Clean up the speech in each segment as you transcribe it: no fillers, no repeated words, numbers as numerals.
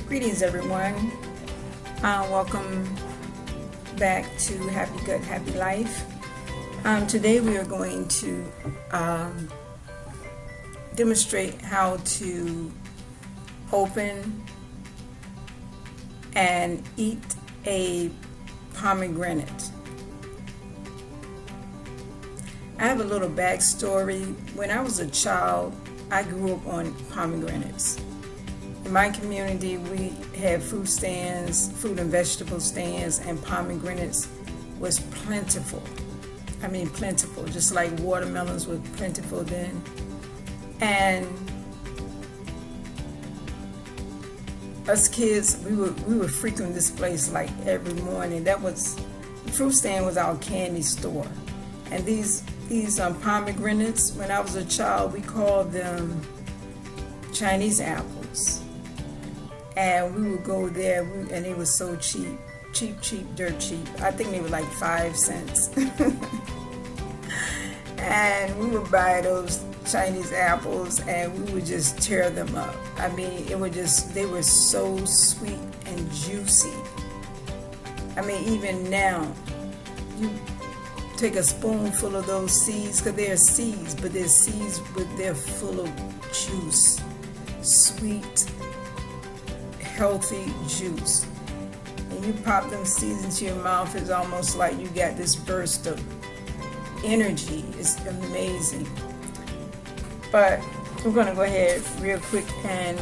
Greetings, everyone. Welcome back to Happy Gut, Happy Life. Today we are going to demonstrate how to open and eat a pomegranate. I have a little backstory. When I was a child, I grew up on pomegranates. In my community, we had fruit stands, fruit and vegetable stands, and pomegranates was plentiful. I mean plentiful, just like watermelons were plentiful then. And us kids, we would frequent this place like every morning. The fruit stand was our candy store. And these pomegranates, when I was a child, we called them Chinese apples. And we would go there, and it was so cheap, dirt cheap. I think they were like 5 cents. And we would buy those Chinese apples, and we would just tear them up. I mean, they were so sweet and juicy. I mean, even now, you take a spoonful of those seeds, because they're seeds, but they're seeds, but they're full of juice, sweet, healthy juice. And you pop them seeds into your mouth, it's almost like you got this burst of energy. It's amazing. But we're going to go ahead real quick and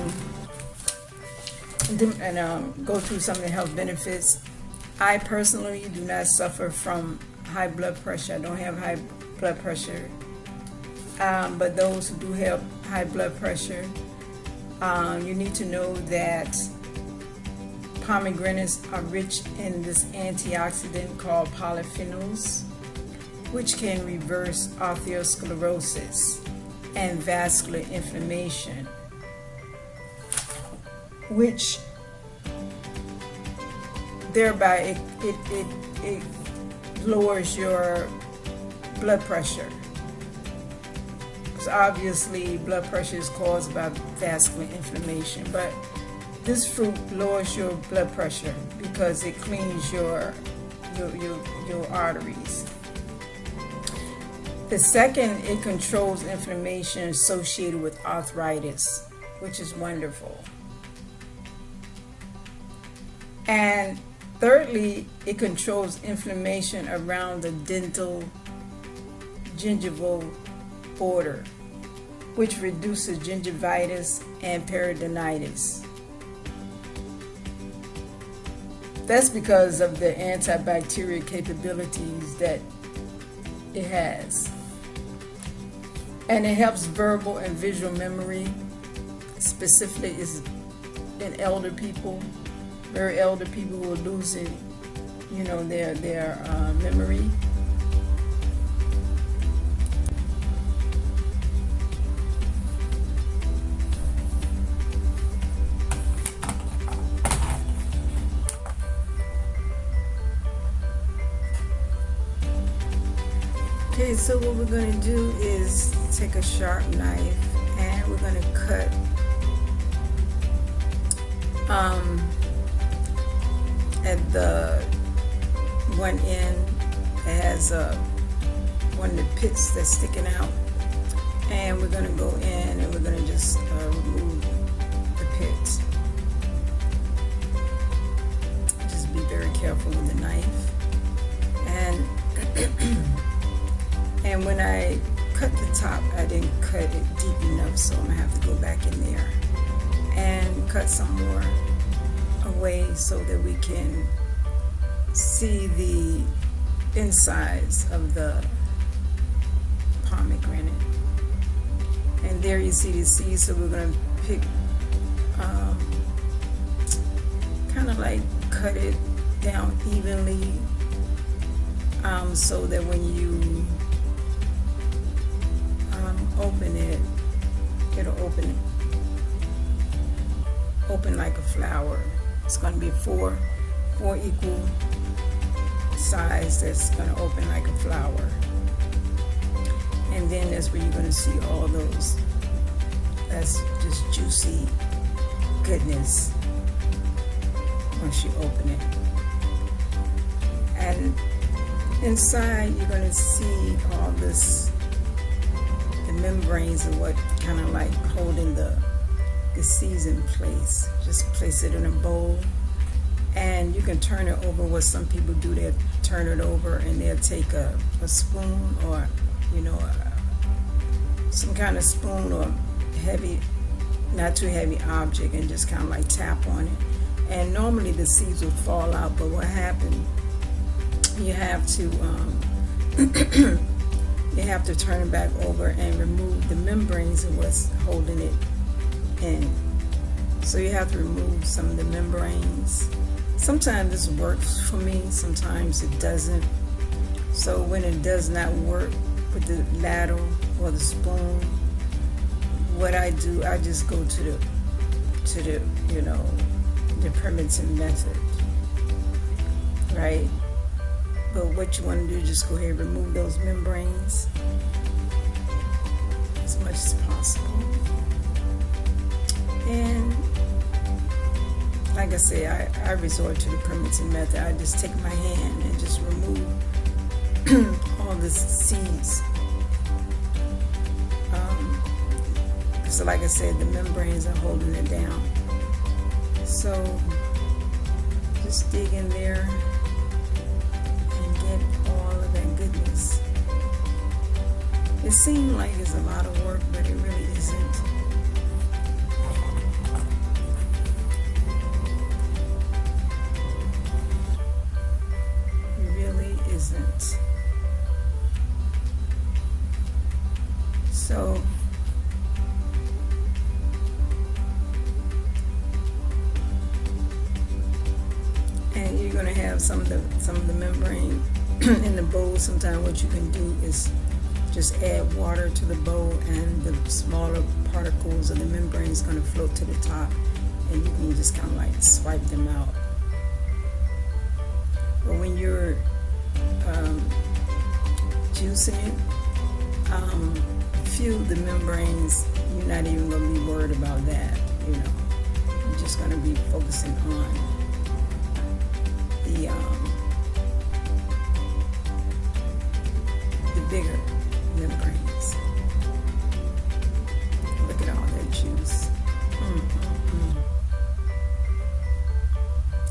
go through some of the health benefits. I personally do not suffer from high blood pressure. I don't have high blood pressure. But those who do have high blood pressure, you need to know that pomegranates are rich in this antioxidant called polyphenols, which can reverse atherosclerosis and vascular inflammation, which thereby it lowers your blood pressure. Because obviously blood pressure is caused by vascular inflammation, but this fruit lowers your blood pressure because it cleans your arteries. The second, it controls inflammation associated with arthritis, which is wonderful. And thirdly, it controls inflammation around the dental gingival border, which reduces gingivitis and periodonitis. That's because of the antibacterial capabilities that it has. And it helps verbal and visual memory, specifically is in elder people, very elder people who are losing, their memory. Okay, so what we're going to do is take a sharp knife and we're going to cut at the one end. It has one of the pits that's sticking out, and we're going to go in and we're going to just remove the pits. Just be very careful with the knife. And when I cut the top, I didn't cut it deep enough, so I'm going to have to go back in there and cut some more away so that we can see the insides of the pomegranate. And there you see the seeds, so we're going to pick, kind of like cut it down evenly, so that when you open it, it'll open like a flower. It's going to be four equal size that's going to open like a flower. And then that's where you're going to see all those, that's just juicy goodness. once you open it. And inside you're going to see all this, the membranes of what kind of like holding the seeds in place. Just place it in a bowl, and you can turn it over. What some people do, they'll turn it over and they'll take a spoon, or some kind of spoon or heavy, not too heavy object, and just kind of like tap on it. And normally the seeds would fall out, but what happened, you have to you have to turn it back over and remove the membranes of what's holding it in. So you have to remove some of the membranes. Sometimes this works for me, sometimes it doesn't. So when it does not work with the ladle or the spoon, what I do, I just go to the the primitive method, right? But what you want to do, just go ahead and remove those membranes as much as possible. And like I say, I resort to the primitive method. I just take my hand and just remove all the seeds. So like I said, the membranes are holding it down. So just dig in there and get all of that goodness. It seems like it's a lot of work, but it really isn't. It really isn't. So and you're going to have some of the membrane in the bowl. Sometimes what you can do is just add water to the bowl, and the smaller particles of the membrane is going to float to the top, and you can just kind of like swipe them out. But when you're juicing it, few of the membranes, you're not even going to be worried about that. You're just going to be focusing on the bigger membranes. Look at all that juice.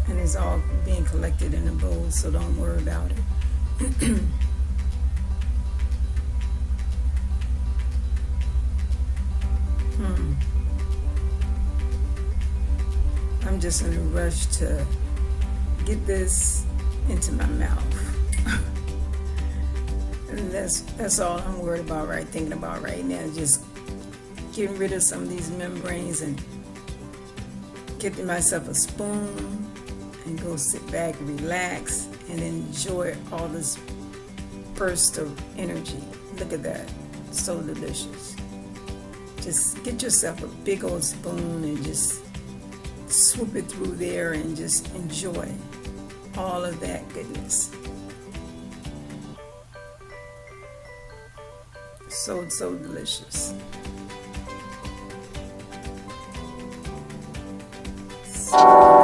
And it's all being collected in a bowl, so don't worry about it. I'm just in a rush to get this into my mouth. And that's all I'm worried about, thinking about right now. Just getting rid of some of these membranes and getting myself a spoon and go sit back and relax and enjoy all this burst of energy. Look at that. So delicious. Just get yourself a big old spoon and just swoop it through there and just enjoy all of that goodness. So delicious. So